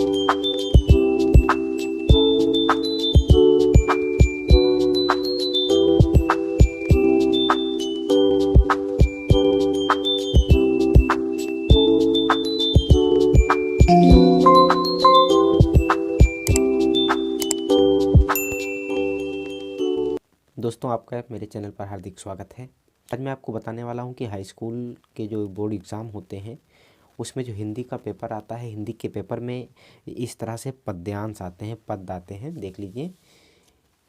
दोस्तों, आपका मेरे चैनल पर हार्दिक स्वागत है। आज मैं आपको बताने वाला हूं कि हाई स्कूल के जो बोर्ड एग्ज़ाम होते हैं उसमें जो हिंदी का पेपर आता है, हिंदी के पेपर में इस तरह से पद्यांश आते हैं, पद आते हैं। देख लीजिए,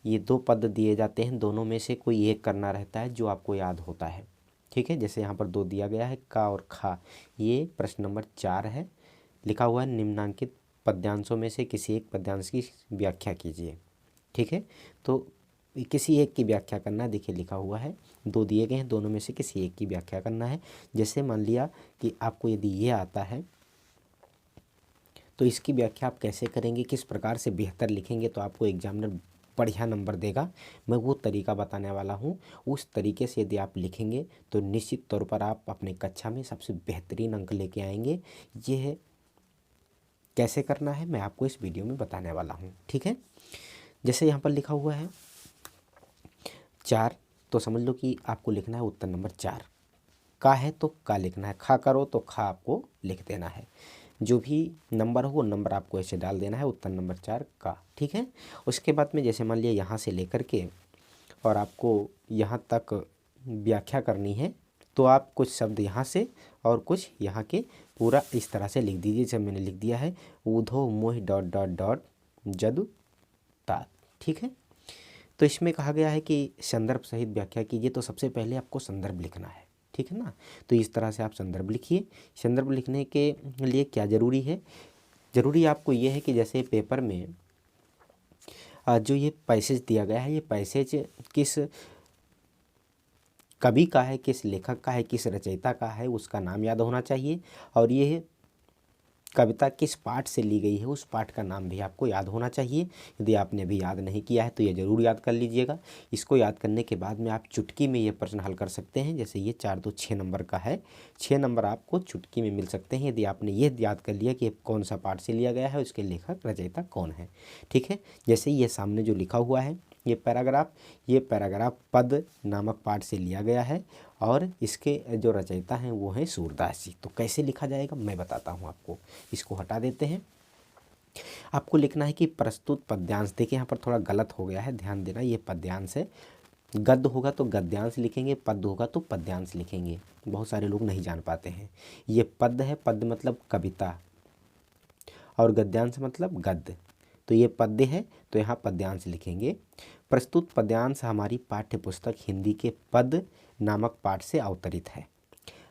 ये 2 पद दिए जाते हैं, दोनों में से कोई एक करना रहता है जो आपको याद होता है। ठीक है, जैसे यहाँ पर 2 दिया गया है, का और खा। ये प्रश्न नंबर 4 है। लिखा हुआ है निम्नांकित पद्यांशों में से किसी एक पद्यांश की व्याख्या कीजिए। ठीक है, तो किसी एक की व्याख्या करना है। देखिए लिखा हुआ है, 2 दिए गए हैं, दोनों में से किसी एक की व्याख्या करना है। जैसे मान लिया कि आपको यदि ये आता है तो इसकी व्याख्या आप कैसे करेंगे, किस प्रकार से बेहतर लिखेंगे तो आपको एग्जामिनर बढ़िया नंबर देगा, मैं वो तरीका बताने वाला हूँ। उस तरीके से यदि आप लिखेंगे तो निश्चित तौर पर आप अपने कक्षा में सबसे बेहतरीन अंक लेके आएंगे। ये है कैसे करना है, मैं आपको इस वीडियो में बताने वाला हूँ। ठीक है, जैसे यहाँ पर लिखा हुआ है 4, तो समझ लो कि आपको लिखना है उत्तर नंबर 4। का है तो का लिखना है, खा करो तो खा आपको लिख देना है। जो भी नंबर हो वो नंबर आपको ऐसे डाल देना है, उत्तर नंबर 4 का। ठीक है, उसके बाद में जैसे मान लिया यहाँ से लेकर के और आपको यहाँ तक व्याख्या करनी है, तो आप कुछ शब्द यहाँ से और कुछ यहाँ के पूरा इस तरह से लिख दीजिए। जब मैंने लिख दिया है ऊधो मोह डॉट डॉट डॉट जदु तात। ठीक है, तो इसमें कहा गया है कि संदर्भ सहित व्याख्या कीजिए, तो सबसे पहले आपको संदर्भ लिखना है। ठीक है ना, तो इस तरह से आप संदर्भ लिखिए। संदर्भ लिखने के लिए क्या ज़रूरी है, ज़रूरी आपको ये है कि जैसे पेपर में जो ये पैसेज दिया गया है, ये पैसेज किस कवि का है, किस लेखक का है, किस रचयिता का है, उसका नाम याद होना चाहिए। और ये कविता किस पाठ से ली गई है, उस पाठ का नाम भी आपको याद होना चाहिए। यदि आपने अभी याद नहीं किया है तो ये ज़रूर याद कर लीजिएगा। इसको याद करने के बाद में आप चुटकी में ये प्रश्न हल कर सकते हैं। जैसे ये 4 2 6 नंबर का है, 6 नंबर आपको चुटकी में मिल सकते हैं यदि आपने ये याद कर लिया कि कौन सा पाठ से लिया गया है, उसके लेखक रचयिता कौन है। ठीक है, जैसे ये सामने जो लिखा हुआ है ये पैराग्राफ पद नामक पाठ से लिया गया है और इसके जो रचयिता हैं वो हैं सूरदास जी। तो कैसे लिखा जाएगा मैं बताता हूँ आपको। इसको हटा देते हैं। आपको लिखना है कि प्रस्तुत पद्यांश, देखिए यहाँ पर थोड़ा गलत हो गया है, ध्यान देना। ये पद्यांश है, गद्य होगा तो गद्यांश लिखेंगे, पद होगा तो पद्यांश लिखेंगे। बहुत सारे लोग नहीं जान पाते हैं। ये पद है, पद मतलब कविता, और गद्यांश मतलब गद्य। तो ये पद्य है तो यहाँ पद्यांश लिखेंगे। प्रस्तुत पद्यांश हमारी पाठ्य पुस्तक हिंदी के पद नामक पाठ से अवतरित है।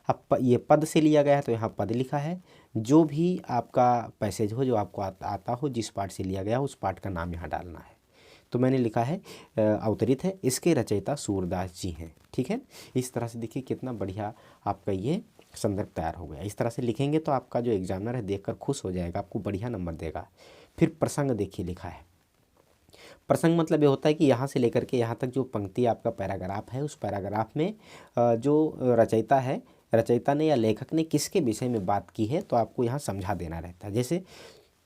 अब ये पद से लिया गया है तो यहाँ पद लिखा है। जो भी आपका पैसेज हो, जो आपको आता हो, जिस पाठ से लिया गया हो, उस पाठ का नाम यहाँ डालना है। तो मैंने लिखा है अवतरित है, इसके रचयिता सूरदास जी हैं। ठीक है, इस तरह से देखिए कितना बढ़िया आपका ये संदर्भ तैयार हो गया। इस तरह से लिखेंगे तो आपका जो एग्जामिनर है देखकर खुश हो जाएगा, आपको बढ़िया नंबर देगा। फिर प्रसंग देखिए लिखा है। प्रसंग मतलब ये होता है कि यहाँ से लेकर के यहाँ तक जो पंक्ति आपका पैराग्राफ है, उस पैराग्राफ में जो रचयिता है, रचयिता ने या लेखक ने किसके विषय में बात की है, तो आपको यहाँ समझा देना रहता है। जैसे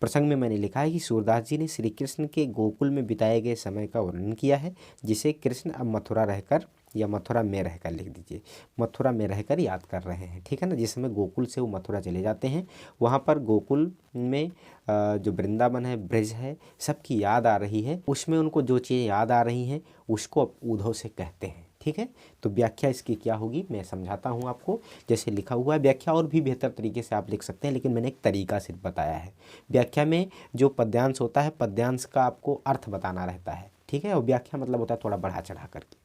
प्रसंग में मैंने लिखा है कि सूरदास जी ने श्री कृष्ण के गोकुल में बिताए गए समय का वर्णन किया है, जिसे कृष्ण अब मथुरा रहकर या मथुरा में रहकर, लिख दीजिए, मथुरा में रहकर याद कर रहे हैं। ठीक है ना, जिस समय गोकुल से वो मथुरा चले जाते हैं, वहाँ पर गोकुल में जो वृंदावन है, ब्रज है, सबकी याद आ रही है। उसमें उनको जो चीज़ें याद आ रही हैं उसको अब ऊधव से कहते हैं। ठीक है, तो व्याख्या इसकी क्या होगी मैं समझाता हूँ आपको। जैसे लिखा हुआ है, व्याख्या और भी बेहतर तरीके से आप लिख सकते हैं, लेकिन मैंने एक तरीका सिर्फ बताया है। व्याख्या में जो पद्यांश होता है, पद्यांश का आपको अर्थ बताना रहता है। ठीक है, और व्याख्या मतलब होता है थोड़ा बढ़ा चढ़ा करके।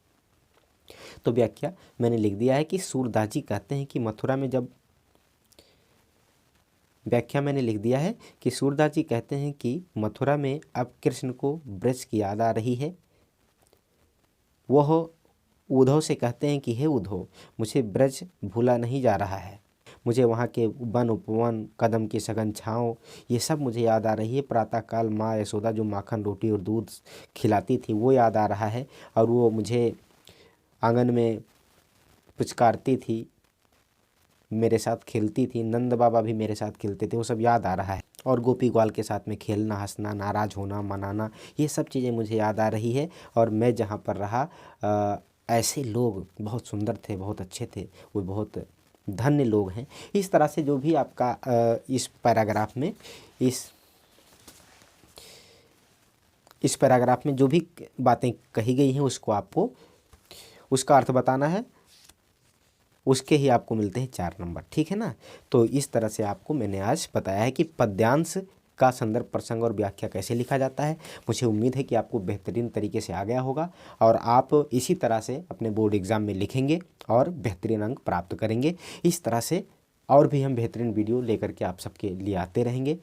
तो व्याख्या मैंने लिख दिया है कि सूरदास जी कहते हैं कि मथुरा में जब, व्याख्या मैंने लिख दिया है कि सूरदास जी कहते हैं कि मथुरा में अब कृष्ण को ब्रज की याद आ रही है। वह उद्धव से कहते हैं कि हे उद्धव, मुझे ब्रज भूला नहीं जा रहा है, मुझे वहाँ के वन उपवन, कदम की सघन छाँव, ये सब मुझे याद आ रही है। प्रातःकाल माँ यशोदा जो माखन रोटी और दूध खिलाती थी वो याद आ रहा है, और वो मुझे आंगन में पुचकारती थी, मेरे साथ खेलती थी, नंद बाबा भी मेरे साथ खेलते थे, वो सब याद आ रहा है। और गोपी ग्वाल के साथ में खेलना, हंसना, नाराज़ होना, मनाना, ये सब चीज़ें मुझे याद आ रही है। और मैं जहाँ पर रहा ऐसे लोग बहुत सुंदर थे, बहुत अच्छे थे, वो बहुत धन्य लोग हैं। इस तरह से जो भी आपका इस पैराग्राफ में इस पैराग्राफ में जो भी बातें कही गई हैं उसको आपको उसका अर्थ बताना है, उसके ही आपको मिलते हैं 4 नंबर, ठीक है ना। तो इस तरह से आपको मैंने आज बताया है कि पद्यांश का संदर्भ, प्रसंग और व्याख्या कैसे लिखा जाता है। मुझे उम्मीद है कि आपको बेहतरीन तरीके से आ गया होगा और आप इसी तरह से अपने बोर्ड एग्ज़ाम में लिखेंगे और बेहतरीन अंक प्राप्त करेंगे। इस तरह से और भी हम बेहतरीन वीडियो लेकर के आप सबके लिए आते रहेंगे।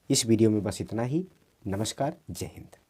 इस वीडियो में बस इतना ही। नमस्कार, जय हिंद।